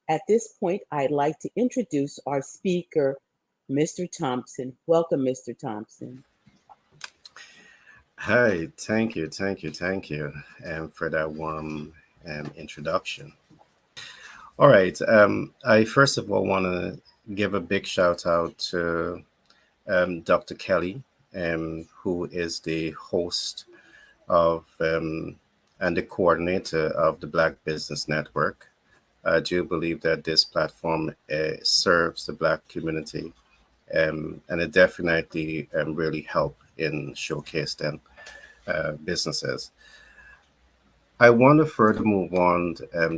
At this point, I'd like to introduce our speaker, Mr. Thompson. Welcome, Mr. Thompson. Hi, thank you, for that warm introduction. All right, I first of all want to give a big shout out to Dr. Kelly, who is the host of and the coordinator of the Black Business Network. I do believe that this platform serves the Black community, and it definitely really help in showcase them businesses. I want to further move on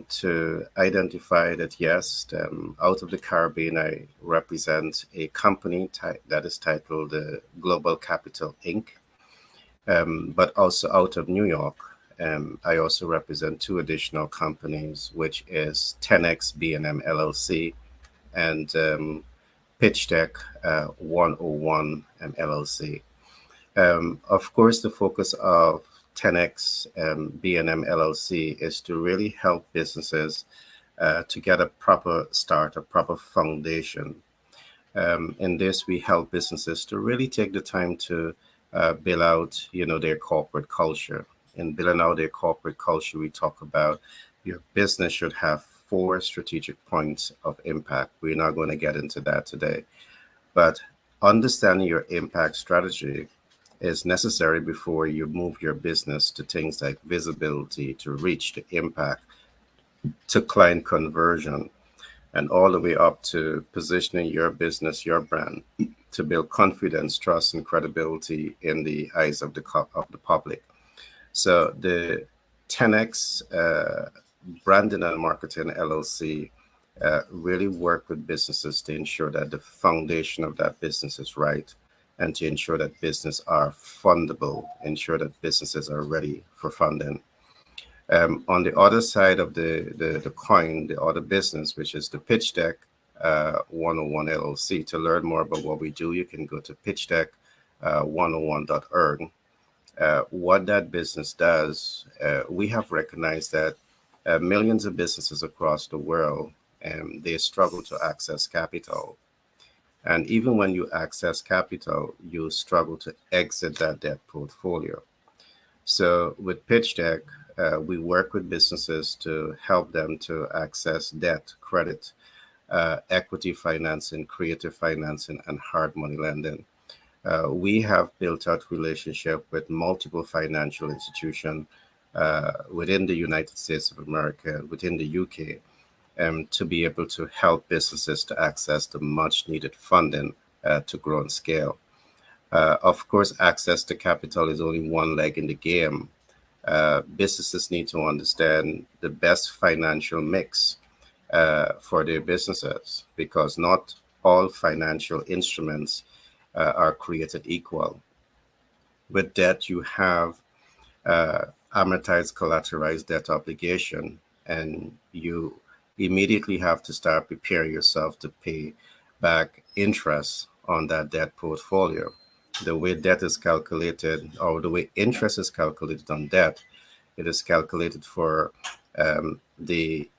to identify that yes, out of the Caribbean, I represent a company that is titled Global Capital Inc. But also out of New York, I also represent two additional companies, which is 10x B&M LLC and Pitch Deck 101 LLC. Of course, the focus of 10x B&M LLC is to really help businesses to get a proper start, a proper foundation. In this, we help businesses to really take the time to build out, their corporate culture. In building out their corporate culture, we talk about your business should have four strategic points of impact. We're not going to get into that today, but understanding your impact strategy is necessary before you move your business to things like visibility, to reach, to impact, to client conversion, and all the way up to positioning your business, your brand, to build confidence, trust, and credibility in the eyes of the public. So the 10x Branding and Marketing LLC really work with businesses to ensure that the foundation of that business is right, and to ensure that business are fundable, ensure that businesses are ready for funding. On the other side of the coin, the other business, which is the Pitch Deck 101 LLC. To learn more about what we do, you can go to pitchdeck 101.org. What that business does, we have recognized that millions of businesses across the world, they struggle to access capital. And even when you access capital, you struggle to exit that debt portfolio. So with Pitch Deck, we work with businesses to help them to access debt, credit, equity financing, creative financing, and hard money lending. We have built out relationship with multiple financial institutions within the United States of America, within the UK, to be able to help businesses to access the much needed funding to grow and scale. Of course, access to capital is only one leg in the game. Businesses need to understand the best financial mix for their businesses, because not all financial instruments are created equal. With debt, you have amortized collateralized debt obligation, and you immediately have to start preparing yourself to pay back interest on that debt portfolio. The way debt is calculated, or the way interest is calculated on debt, it is calculated for the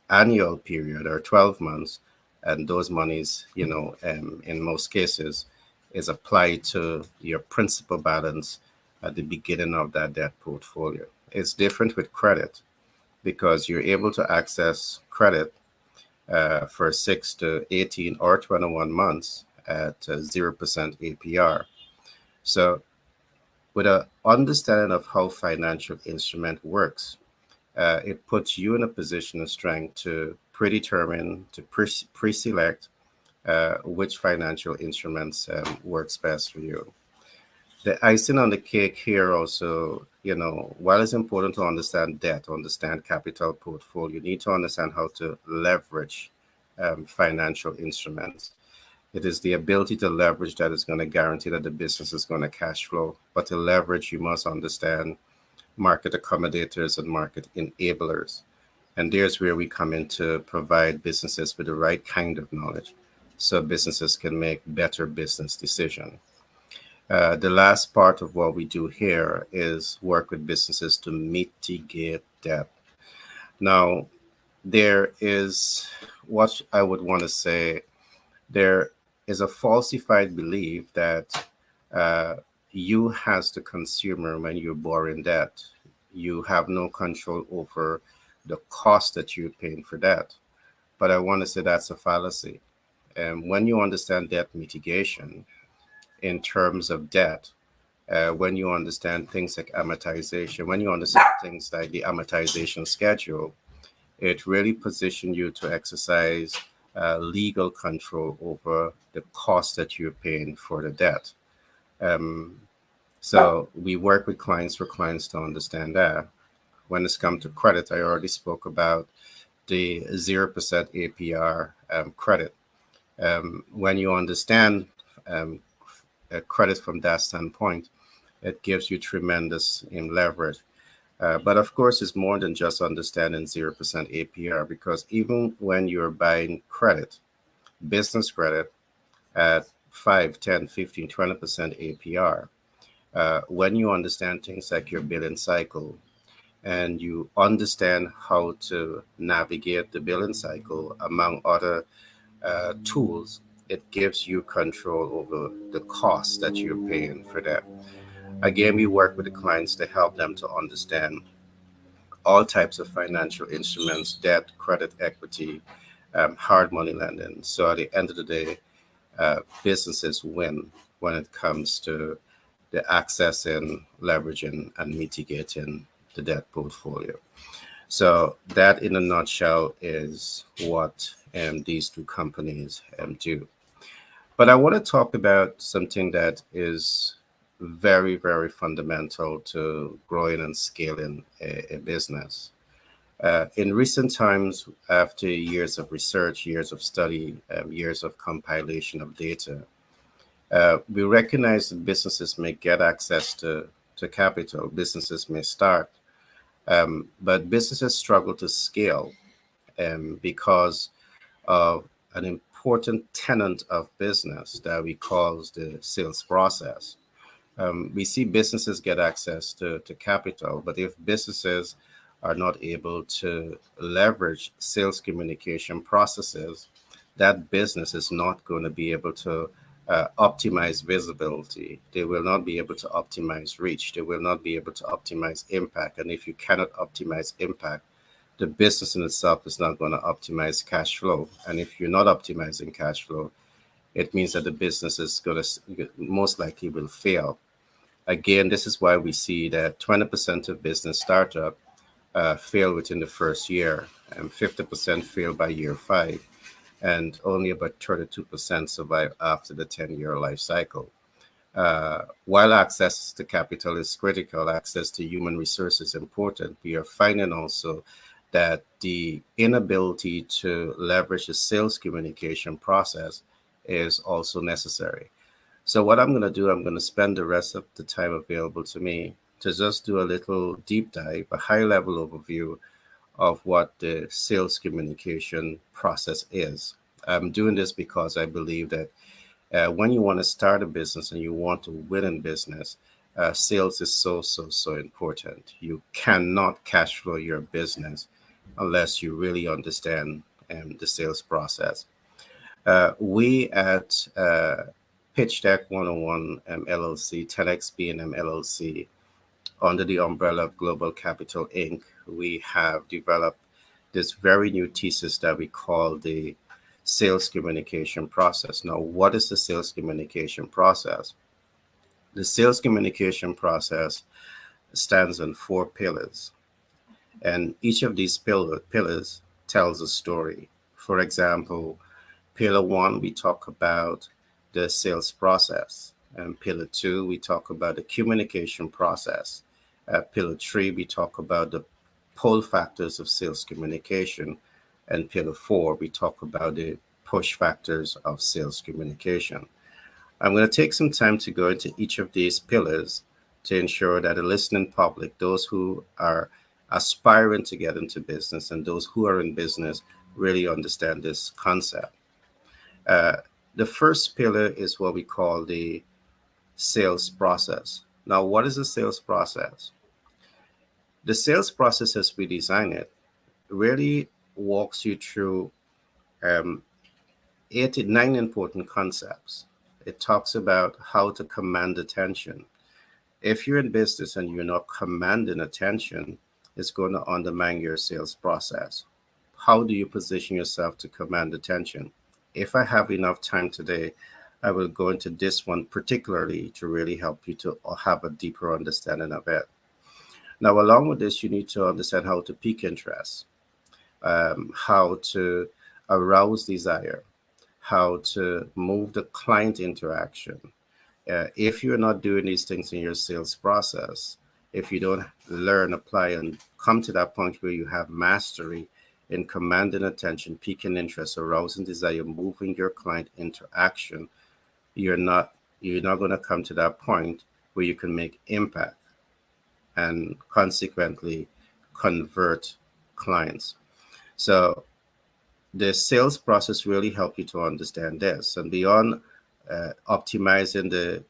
annual period or 12 months, and those monies, in most cases, is applied to your principal balance at the beginning of that debt portfolio. It's different with credit, because you're able to access credit for 6 to 18 or 21 months at 0% APR. So with an understanding of how financial instrument works, it puts you in a position of strength to predetermine, to pre-select which financial instruments works best for you. The icing on the cake here also, while it's important to understand debt, understand capital portfolio, you need to understand how to leverage financial instruments. It is the ability to leverage that is going to guarantee that the business is going to cash flow. But to leverage, you must understand market accommodators and market enablers. And there's where we come in to provide businesses with the right kind of knowledge so businesses can make better business decisions. The last part of what we do here is work with businesses to mitigate debt. Now, there is what I would want to say. There is a falsified belief that uh, you, as the consumer, when you're borrowing debt, you have no control over the cost that you're paying for that. But I want to say that's a fallacy. And when you understand debt mitigation in terms of debt, when you understand things like amortization, when you understand things like the amortization schedule, it really positions you to exercise legal control over the cost that you're paying for the debt. Um, so we work with clients for clients to understand that. When it's come to credit, I already spoke about the 0% APR credit. When you understand um, credit from that standpoint, it gives you tremendous leverage. But of course, it's more than just understanding 0% APR, because even when you're buying credit, business credit at 5, 10, 15, 20% APR, when you understand things like your billing cycle and you understand how to navigate the billing cycle among other tools, it gives you control over the cost that you're paying for that. Again, we work with the clients to help them to understand all types of financial instruments, debt, credit, equity, hard money lending. So at the end of the day, businesses win when it comes to the accessing, leveraging, and mitigating the debt portfolio. So that, in a nutshell, is what these two companies do. But I want to talk about something that is very, very fundamental to growing and scaling a business. In recent times, after years of research, years of study, years of compilation of data, we recognize that businesses may get access to capital, businesses may start, but businesses struggle to scale because of an important tenet of business that we call the sales process. We see businesses get access to capital, but if businesses are not able to leverage sales communication processes, that business is not going to be able to optimize visibility. They will not be able to optimize reach. They will not be able to optimize impact. And if you cannot optimize impact, the business in itself is not going to optimize cash flow. And if you're not optimizing cash flow, it means that the business is going to most likely will fail. Again, this is why we see that 20% of business startup fail within the first year, and 50% fail by year 5, and only about 32% survive after the 10-year life cycle. While access to capital is critical, access to human resources is important, we are finding also that the inability to leverage the sales communication process is also necessary. So what I'm going to do, I'm going to spend the rest of the time available to me to just do a little deep dive, a high level overview of what the sales communication process is. I'm doing this because I believe that when you want to start a business and you want to win in business, sales is so important. You cannot cash flow your business unless you really understand the sales process. We at Pitch Deck 101 LLC, 10X B&M LLC, under the umbrella of Global Capital Inc., we have developed this very new thesis that we call the sales communication process. Now, what is the sales communication process? The sales communication process stands on 4 pillars, and each of these pillars tells a story. For example, Pillar 1, we talk about the sales process. And Pillar 2, we talk about the communication process. Pillar 3, we talk about the pull factors of sales communication. And Pillar 4, we talk about the push factors of sales communication. I'm going to take some time to go into each of these pillars to ensure that the listening public, those who are aspiring to get into business and those who are in business, really understand this concept. Uh, the first pillar is what we call the sales process. Now, what is the sales process? The sales process, as we design it, really walks you through um, 89 important concepts. It talks about how to command attention. If you're in business and you're not commanding attention, it's going to undermine your sales process. How do you position yourself to command attention? If I have enough time today, I will go into this one particularly to really help you to have a deeper understanding of it. Now, along with this, you need to understand how to pique interest, how to arouse desire, how to move the client interaction. If you're not doing these things in your sales process, if you don't learn, apply, and come to that point where you have mastery in commanding attention, piquing interest, arousing desire, moving your client interaction, you're not going to come to that point where you can make impact and consequently convert clients. So the sales process really help you to understand this. And beyond optimizing the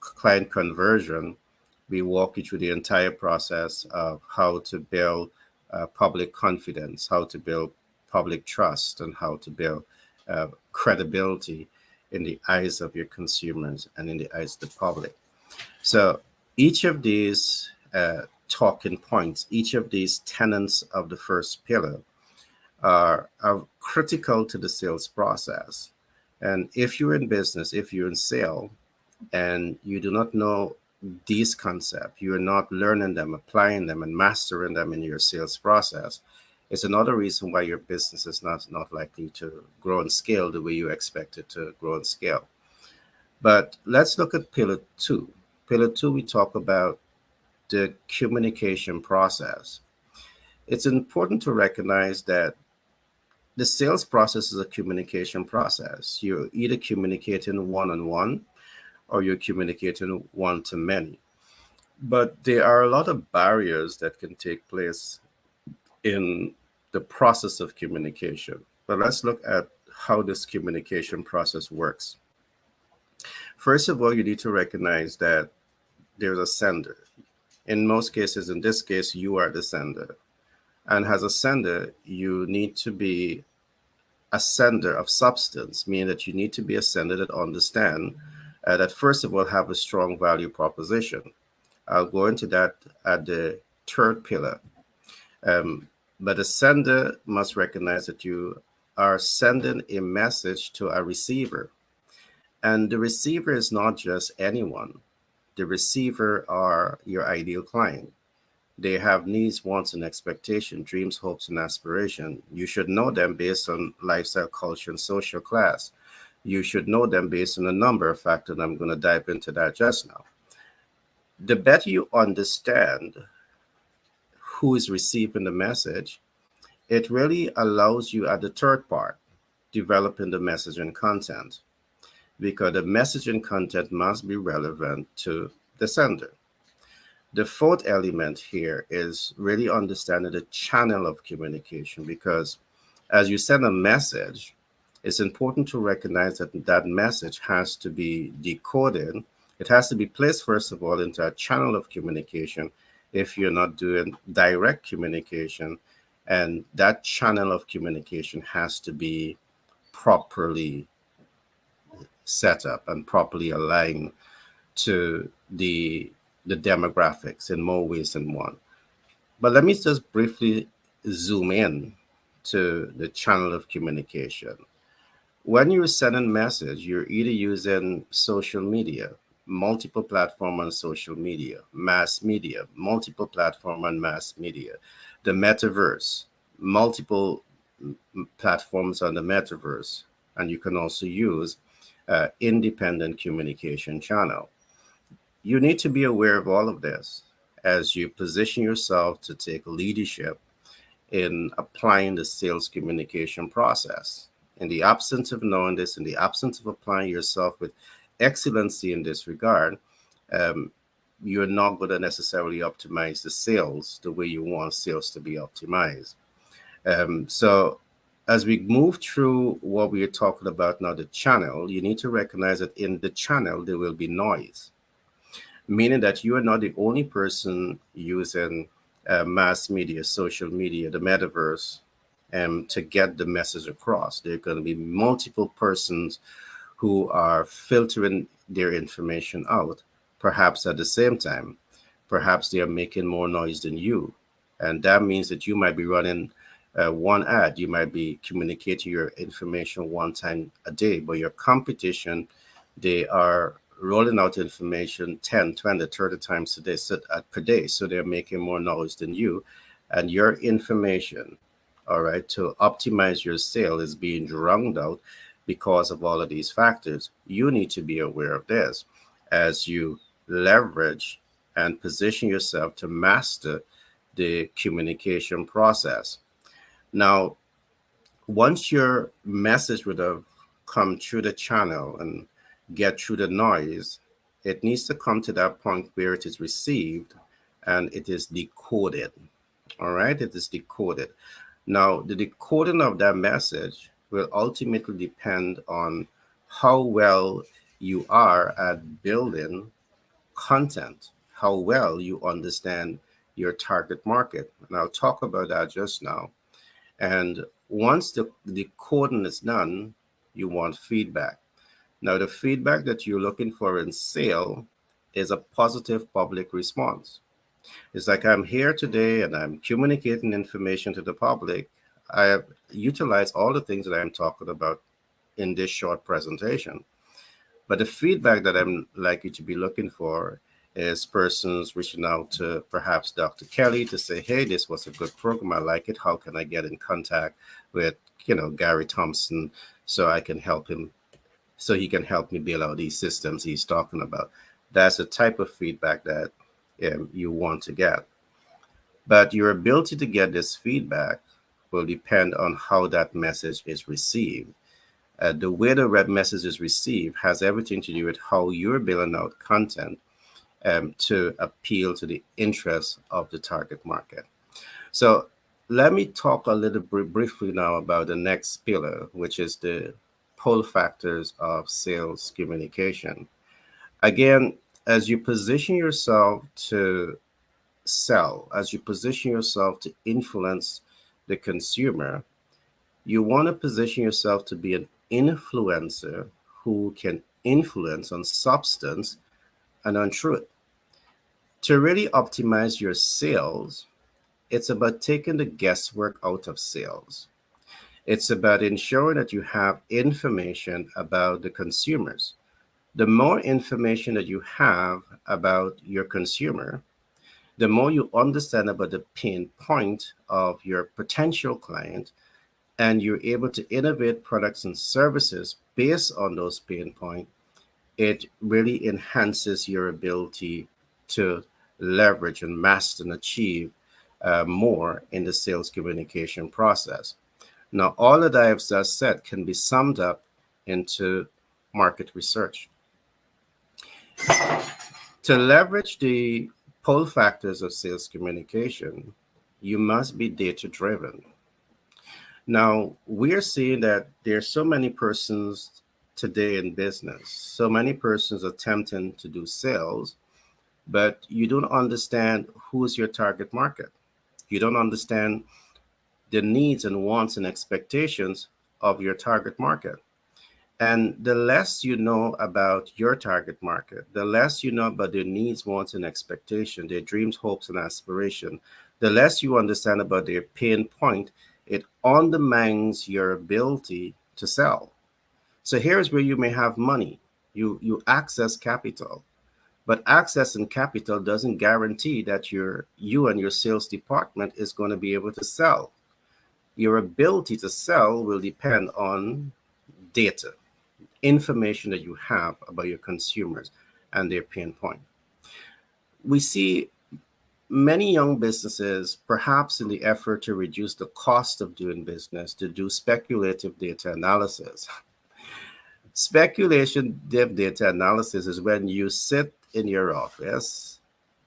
client conversion, we walk you through the entire process of how to build public confidence, how to build public trust, and how to build credibility in the eyes of your consumers and in the eyes of the public. So each of these talking points, each of these tenets of the first pillar are critical to the sales process. And if you're in business, if you're in sale, and you do not know these concepts, you are not learning them, applying them, and mastering them in your sales process, it's another reason why your business is not likely to grow and scale the way you expect it to grow and scale. But let's look at pillar two. Pillar two, we talk about the communication process. It's important to recognize that the sales process is a communication process. You're either communicating one on one or you're communicating one to many. But there are a lot of barriers that can take place in the process of communication. But let's look at how this communication process works. First of all, you need to recognize that there's a sender. In most cases, in this case, you are the sender. And as a sender, you need to be a sender of substance, meaning that you need to be a sender that understand that first of all have a strong value proposition. I'll go into that at the third pillar. But the sender must recognize that you are sending a message to a receiver. And the receiver is not just anyone. The receiver are your ideal client. They have needs, wants, and expectations, dreams, hopes, and aspirations. You should know them based on lifestyle, culture, and social class. You should know them based on a number of factors, and I'm going to dive into that just now. The better you understand who is receiving the message, it really allows you at the third part, developing the message and content, because the message and content must be relevant to the sender. The fourth element here is really understanding the channel of communication, because as you send a message, it's important to recognize that that message has to be decoded. It has to be placed, first of all, into a channel of communication if you're not doing direct communication. And that channel of communication has to be properly set up and properly aligned to the demographics in more ways than one. But let me just briefly zoom in to the channel of communication. When you're sending message, you're either using social media, multiple platform on social media, mass media, multiple platform on mass media, the metaverse, multiple platforms on the metaverse, and you can also use independent communication channel. You need to be aware of all of this as you position yourself to take leadership in applying the sales communication process. In the absence of knowing this, in the absence of applying yourself with excellency in this regard, you're not going to necessarily optimize the sales the way you want sales to be optimized. So as we move through what we are talking about now, the channel, you need to recognize that in the channel, there will be noise, meaning that you are not the only person using mass media, social media, the metaverse, to get the message across. There are going to be multiple persons who are filtering their information out, perhaps at the same time. Perhaps they are making more noise than you. And that means that you might be running one ad, you might be communicating your information one time a day, but your competition, they are rolling out information 10, 20, 30 times a day, per day. So they're making more noise than you. And your information, all right, to optimize your sale is being drowned out because of all of these factors. You need to be aware of this as you leverage and position yourself to master the communication process. Now, once your message would have come through the channel and get through the noise, it needs to come to that point where it is received and it is decoded. All right, it is decoded. Now, the decoding of that message will ultimately depend on how well you are at building content, how well you understand your target market. And I'll talk about that just now. And once the decoding is done, you want feedback. Now, the feedback that you're looking for in sale is a positive public response. It's like I'm here today and I'm communicating information to the public. I have utilized all the things that I'm talking about in this short presentation. But the feedback that I'm likely to be looking for is persons reaching out to perhaps Dr. Kelly to say, hey, this was a good program. I like it. How can I get in contact with, Gary Thompson so I can help him, so he can help me build out these systems he's talking about. That's the type of feedback that you want to get. But your ability to get this feedback will depend on how that message is received. The way the red message is received has everything to do with how you're building out content to appeal to the interests of the target market. So let me talk a little briefly now about the next pillar, which is the pull factors of sales communication. Again, as you position yourself to sell, as you position yourself to influence the consumer, you want to position yourself to be an influencer who can influence on substance and on truth. To really optimize your sales, it's about taking the guesswork out of sales. It's about ensuring that you have information about the consumers. The more information that you have about your consumer, the more you understand about the pain point of your potential client, and you're able to innovate products and services based on those pain points, it really enhances your ability to leverage and master and achieve more in the sales communication process. Now, all that I have just said can be summed up into market research. To leverage the pull factors of sales communication, you must be data driven. Now, we are seeing that there's so many persons today in business, so many persons attempting to do sales, but you don't understand who's your target market. You don't understand the needs and wants and expectations of your target market. And the less you know about your target market, the less you know about their needs, wants, and expectations, their dreams, hopes, and aspirations, the less you understand about their pain point, it undermines your ability to sell. So here's where you may have money. You access capital, but accessing capital doesn't guarantee that you and your sales department is going to be able to sell. Your ability to sell will depend on data, information that you have about your consumers and their pain point. We see many young businesses, perhaps in the effort to reduce the cost of doing business, to do speculative data analysis. Speculative data analysis is when you sit in your office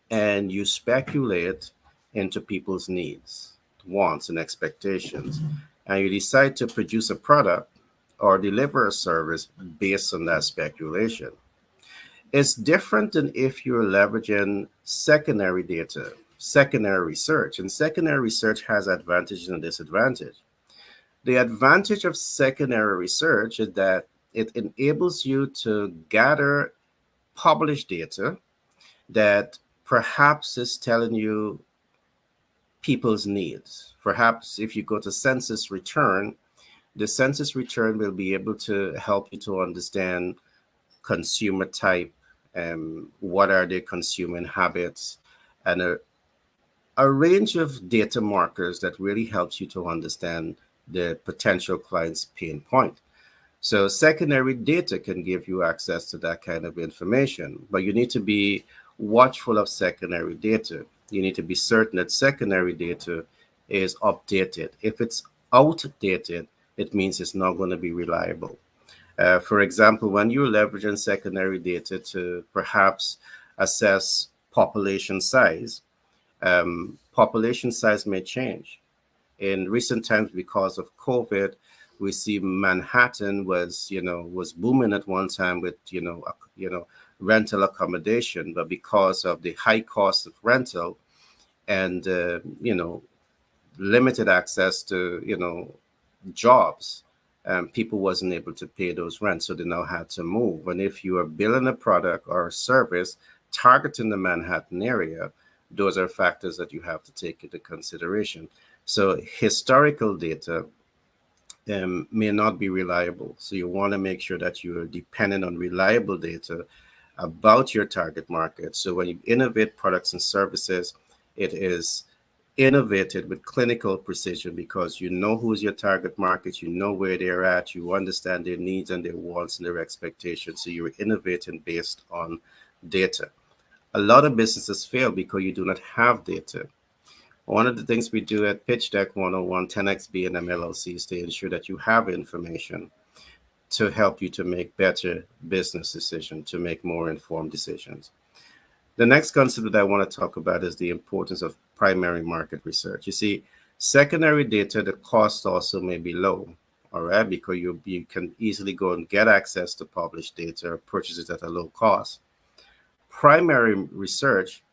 and you speculate into people's needs, wants, and expectations, and you decide to produce a product or deliver a service based on that speculation. It's different than if you're leveraging secondary data, secondary research, and secondary research has advantages and disadvantages. The advantage of secondary research is that it enables you to gather published data that perhaps is telling you people's needs. Perhaps if you go to census return, the census return will be able to help you to understand consumer type, what are their consuming habits, and a range of data markers that really helps you to understand the potential client's pain point. So secondary data can give you access to that kind of information, but you need to be watchful of secondary data. You need to be certain that secondary data is updated. If it's outdated, it means it's not going to be reliable. For example, when you're leveraging secondary data to perhaps assess population size may change. In recent times, because of COVID, we see Manhattan was booming at one time with rental accommodation, but because of the high cost of rental and limited access to jobs, people wasn't able to pay those rents, so they now had to move. And if you are building a product or a service targeting the Manhattan area, those are factors that you have to take into consideration. So historical data may not be reliable. So you want to make sure that you are dependent on reliable data about your target market. So when you innovate products and services, it is innovated with clinical precision because you know who's your target market, you know where they're at, you understand their needs and their wants and their expectations. So you're innovating based on data. A lot of businesses fail because you do not have data. One of the things we do at Pitch Deck 101, 10XB, and MLLC is to ensure that you have information to help you to make better business decisions, to make more informed decisions. The next concept that I want to talk about is the importance of primary market research. You see, secondary data, the cost also may be low, all right, because you can easily go and get access to published data or purchase it at a low cost. Primary research,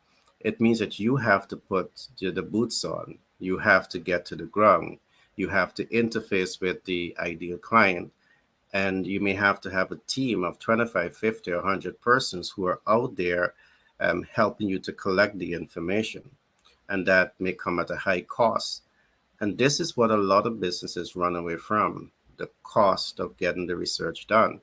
it means that you have to put the boots on. You have to get to the ground. You have to interface with the ideal client. And you may have to have a team of 25, 50, or 100 persons who are out there helping you to collect the information. And that may come at a high cost. And this is what a lot of businesses run away from, the cost of getting the research done.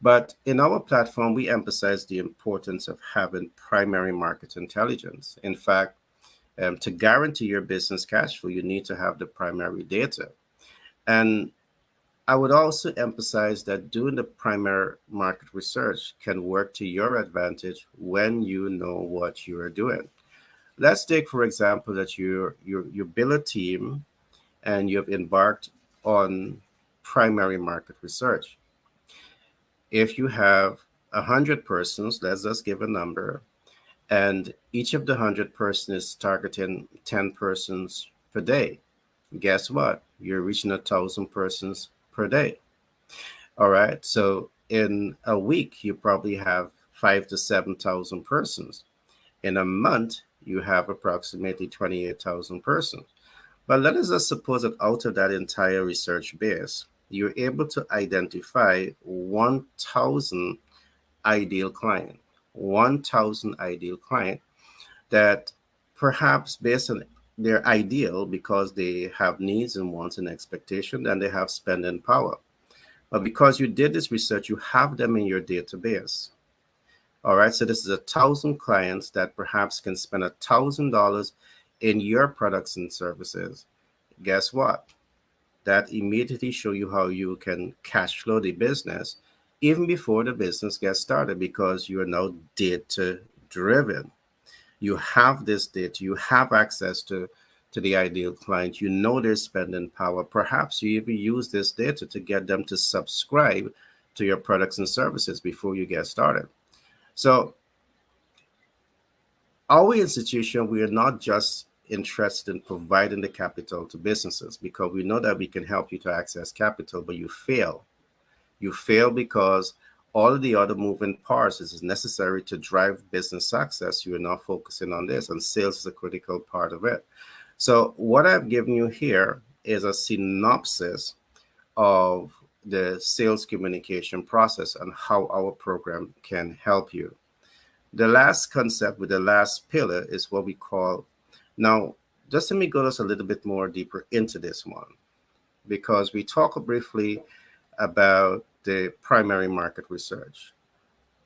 But in our platform, we emphasize the importance of having primary market intelligence. In fact, to guarantee your business cash flow, you need to have the primary data. And I would also emphasize that doing the primary market research can work to your advantage when you know what you are doing. Let's take, for example, that you build a team and you've embarked on primary market research. If you have 100 persons, let's just give a number, and each of the 100 persons is targeting 10 persons per day. Guess what? You're reaching 1,000 persons per day. All right. So in a week, you probably have 5,000 to 7,000 persons. In a month, you have approximately 28,000 persons. But let us just suppose that out of that entire research base, you're able to identify 1,000 ideal client, 1,000 ideal client that perhaps based on their ideal because they have needs and wants and expectation and they have spending power. But because you did this research, you have them in your database. All right, so this is 1,000 clients that perhaps can spend $1,000 in your products and services. Guess what? That immediately show you how you can cash flow the business even before the business gets started because you are now data driven. You have this data, you have access to the ideal client, you know their spending power. Perhaps you even use this data to get them to subscribe to your products and services before you get started. So our institution, we are not just interested in providing the capital to businesses because we know that we can help you to access capital, but you fail. You fail because all of the other moving parts is necessary to drive business success. You are not focusing on this, and sales is a critical part of it. So what I've given you here is a synopsis of the sales communication process and how our program can help you. The last concept with the last pillar is what we call, now, just let me go just a little bit more deeper into this one, because we talk briefly about the primary market research.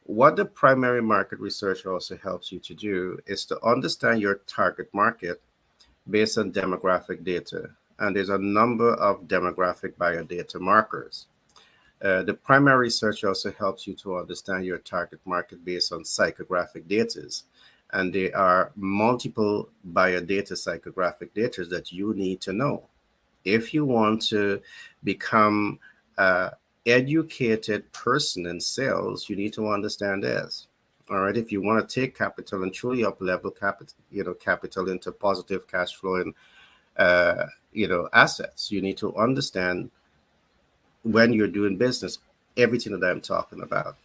What the primary market research also helps you to do is to understand your target market based on demographic data. And there's a number of demographic biodata markers. The primary research also helps you to understand your target market based on psychographic data. And there are multiple biodata psychographic data that you need to know. If you want to become an educated person in sales, you need to understand this. All right. If you want to take capital and truly up level capital, capital into positive cash flowing, assets, you need to understand when you're doing business, everything that I'm talking about.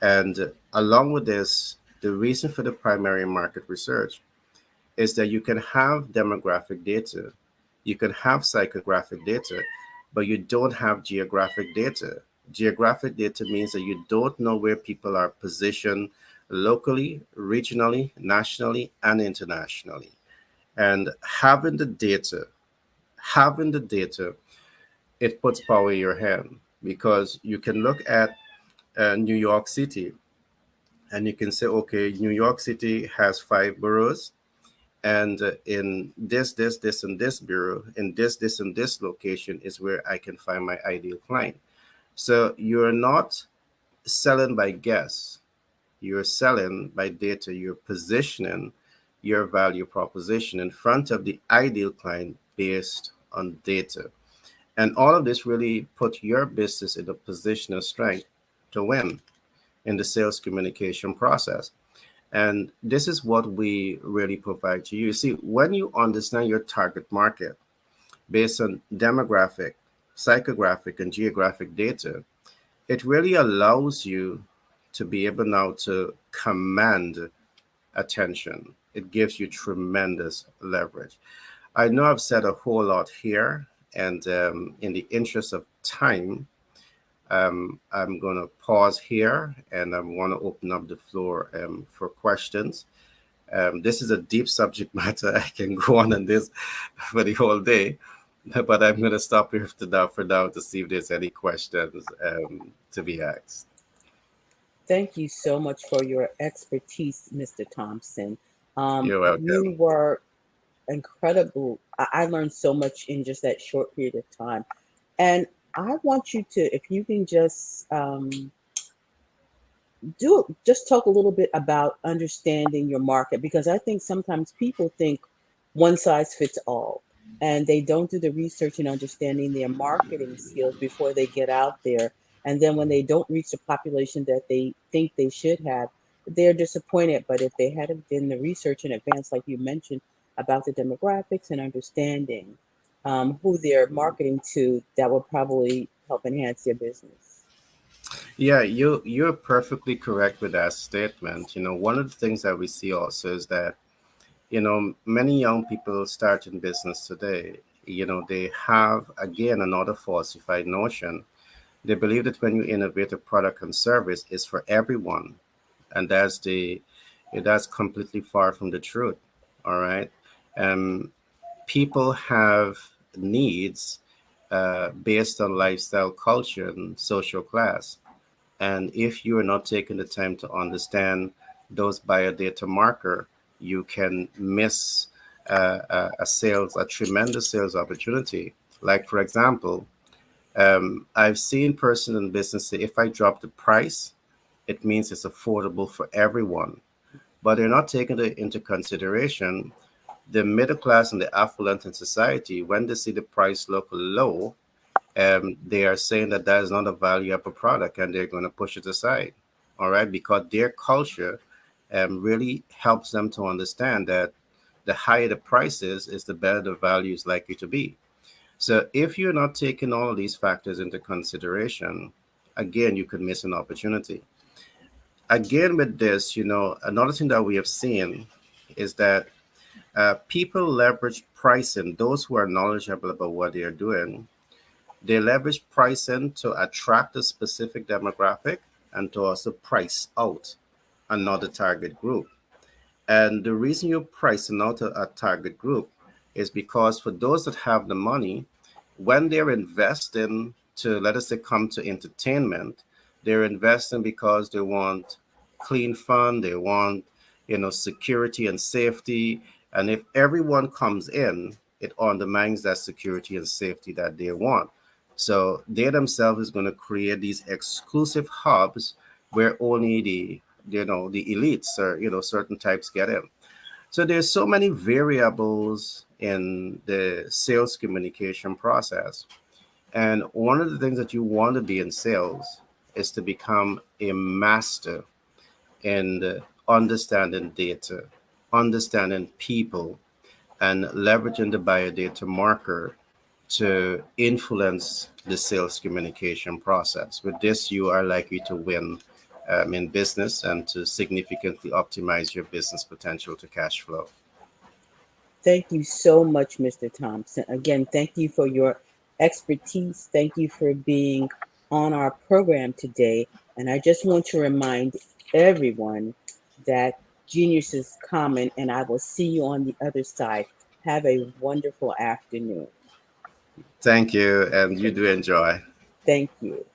And along with this, the reason for the primary market research is that you can have demographic data, you can have psychographic data, but you don't have geographic data. Geographic data means that you don't know where people are positioned locally, regionally, nationally, and internationally. And having the data, it puts power in your hand, because you can look at New York City and you can say, okay, New York City has 5 boroughs, and in this, and this bureau, in this, and this location is where I can find my ideal client. So you're not selling by guess, you're selling by data. You're positioning your value proposition in front of the ideal client based on data. And all of this really put your business in a position of strength to win in the sales communication process. And this is what we really provide to you. See, when you understand your target market based on demographic, psychographic, and geographic data, it really allows you to be able now to command attention. It gives you tremendous leverage. I know I've said a whole lot here, and in the interest of time, I'm going to pause here and I'm going to open up the floor for questions. This is a deep subject matter. I can go on this for the whole day, but I'm going to stop here for now to see if there's any questions to be asked. Thank you so much for your expertise, Mr. Thompson. You're welcome. You were incredible. I learned so much in just that short period of time. And I want you to, if you can just just talk a little bit about understanding your market, because I think sometimes people think one size fits all, and they don't do the research and understanding their marketing skills before they get out there. And then when they don't reach the population that they think they should have, they're disappointed. But if they had done the research in advance, like you mentioned, about the demographics and understanding who they're marketing to, that would probably help enhance their business. Yeah, you're perfectly correct with that statement. One of the things that we see also is that, many young people start in business today. They have, again, another falsified notion. They believe that when you innovate a product and service, it's for everyone, and that's completely far from the truth. All right. Um, People have needs based on lifestyle, culture, and social class. And if you are not taking the time to understand those biodata marker, you can miss a tremendous sales opportunity. Like, for example, I've seen person in business say, if I drop the price, it means it's affordable for everyone. But they're not taking into consideration the middle class and the affluent in society. When they see the price look low, they are saying that that is not a value of a product, and they're going to push it aside. All right, because their culture really helps them to understand that the higher the price is the better the value is likely to be. So if you're not taking all of these factors into consideration, again, you could miss an opportunity. Again, with this, another thing that we have seen is that people leverage pricing, those who are knowledgeable about what they are doing, they leverage pricing to attract a specific demographic and to also price out another target group. And the reason you're pricing out a target group is because for those that have the money, when they're investing to, let us say, come to entertainment, they're investing because they want clean fun, they want, security and safety. And if everyone comes in, it undermines that security and safety that they want. So they themselves is going to create these exclusive hubs where only the elites or certain types get in. So there's so many variables in the sales communication process. And one of the things that you want to be in sales is to become a master in understanding data, understanding people, and leveraging the biodata marker to influence the sales communication process. With this, you are likely to win in business and to significantly optimize your business potential to cash flow. Thank you so much, Mr. Thompson. Again, thank you for your expertise. Thank you for being on our program today. And I just want to remind everyone that genius is common, and I will see you on the other side. Have a wonderful afternoon. Thank you, and you do enjoy. Thank you.